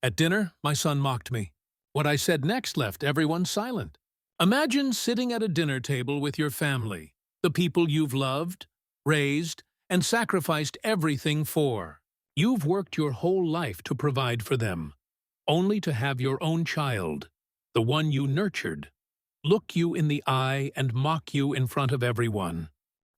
At dinner, my son mocked me. What I said next left everyone silent. Imagine sitting at a dinner table with your family, the people you've loved, raised, and sacrificed everything for. You've worked your whole life to provide for them, only to have your own child, the one you nurtured, look you in the eye and mock you in front of everyone.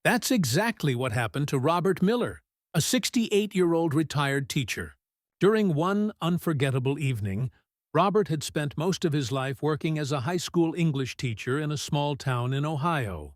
That's exactly what happened to Robert Miller, a 68-year-old retired teacher. During one unforgettable evening, Robert had spent most of his life working as a high school English teacher in a small town in Ohio.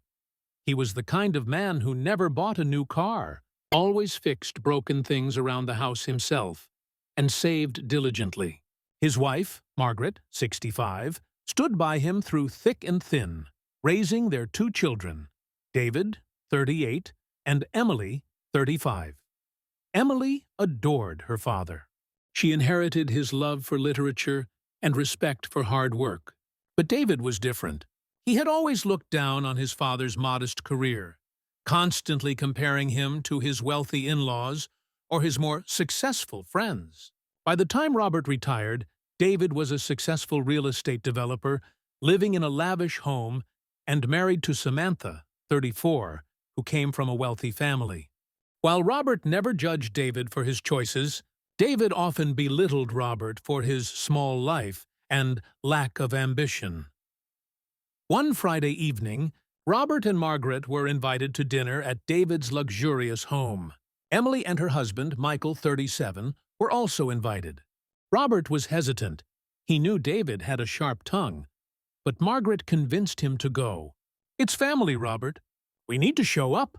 He was the kind of man who never bought a new car, always fixed broken things around the house himself, and saved diligently. His wife, Margaret, 65, stood by him through thick and thin, raising their two children, David, 38, and Emily, 35. Emily adored her father. She inherited his love for literature and respect for hard work. But David was different. He had always looked down on his father's modest career, constantly comparing him to his wealthy in-laws or his more successful friends. By the time Robert retired, David was a successful real estate developer, living in a lavish home and married to Samantha, 34, who came from a wealthy family. While Robert never judged David for his choices, David often belittled Robert for his small life and lack of ambition. One Friday evening, Robert and Margaret were invited to dinner at David's luxurious home. Emily and her husband, Michael, 37, were also invited. Robert was hesitant. He knew David had a sharp tongue, but Margaret convinced him to go. "It's family, Robert. We need to show up."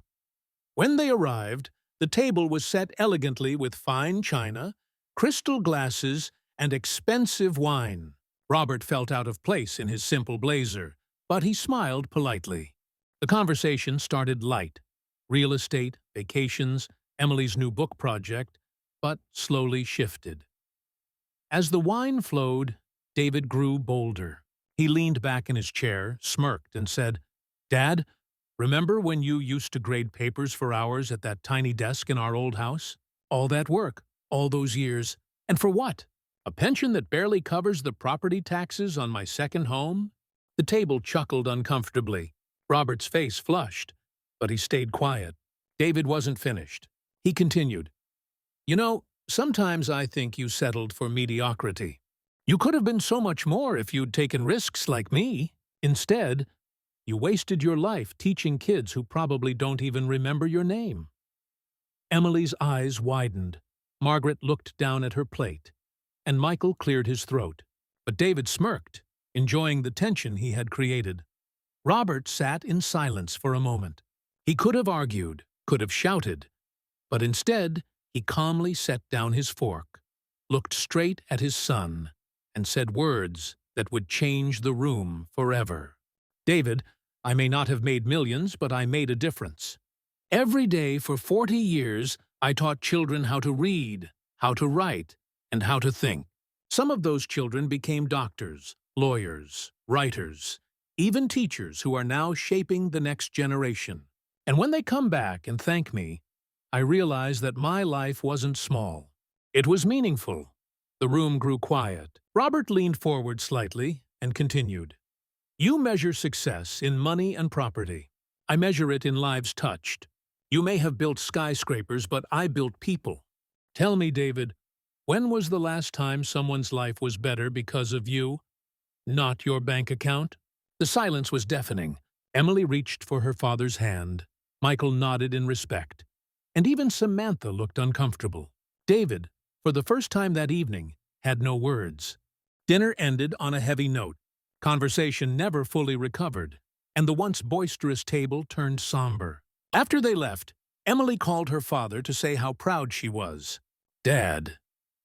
When they arrived, the table was set elegantly with fine china, crystal glasses, and expensive wine. Robert felt out of place in his simple blazer, but he smiled politely. The conversation started light. Real estate, vacations, Emily's new book project, but slowly shifted. As the wine flowed, David grew bolder. He leaned back in his chair, smirked, and said, "Dad, remember when you used to grade papers for hours at that tiny desk in our old house? All that work, all those years, and for what? A pension that barely covers the property taxes on my second home?" The table chuckled uncomfortably. Robert's face flushed, but he stayed quiet. David wasn't finished. He continued, "You know, sometimes I think you settled for mediocrity. You could have been so much more if you'd taken risks like me. Instead, you wasted your life teaching kids who probably don't even remember your name." Emily's eyes widened. Margaret looked down at her plate, and Michael cleared his throat. But David smirked, enjoying the tension he had created. Robert sat in silence for a moment. He could have argued, could have shouted, but instead he calmly set down his fork, looked straight at his son, and said words that would change the room forever. "David, I may not have made millions, but I made a difference. Every day for 40 years, I taught children how to read, how to write, and how to think. Some of those children became doctors, lawyers, writers, even teachers who are now shaping the next generation. And when they come back and thank me, I realize that my life wasn't small. It was meaningful." The room grew quiet. Robert leaned forward slightly and continued, "You measure success in money and property. I measure it in lives touched. You may have built skyscrapers, but I built people. Tell me, David, when was the last time someone's life was better because of you, not your bank account?" The silence was deafening. Emily reached for her father's hand. Michael nodded in respect, and even Samantha looked uncomfortable. David, for the first time that evening, had no words. Dinner ended on a heavy note. Conversation never fully recovered, and the once boisterous table turned somber. After they left, Emily called her father to say how proud she was. "Dad,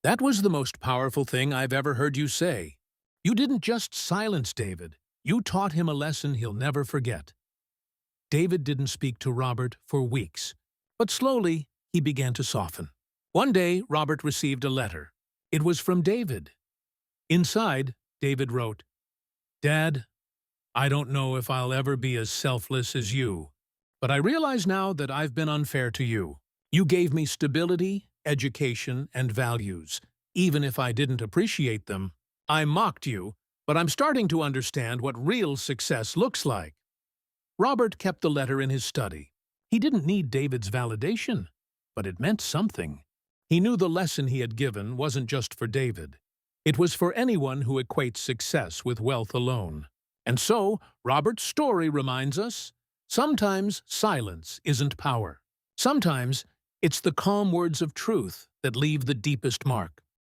that was the most powerful thing I've ever heard you say. You didn't just silence David. You taught him a lesson he'll never forget." David didn't speak to Robert for weeks, but slowly he began to soften. One day, Robert received a letter. It was from David. Inside, David wrote, "Dad, I don't know if I'll ever be as selfless as you, but I realize now that I've been unfair to you. You gave me stability, education, and values, Even if I didn't appreciate them, I mocked you, but I'm starting to understand what real success looks like. Robert kept the letter in his study. He didn't need David's validation, but it meant something. He knew the lesson he had given wasn't just for David. It was for anyone who equates success with wealth alone. And so, Robert's story reminds us, sometimes silence isn't power. Sometimes it's the calm words of truth that leave the deepest mark.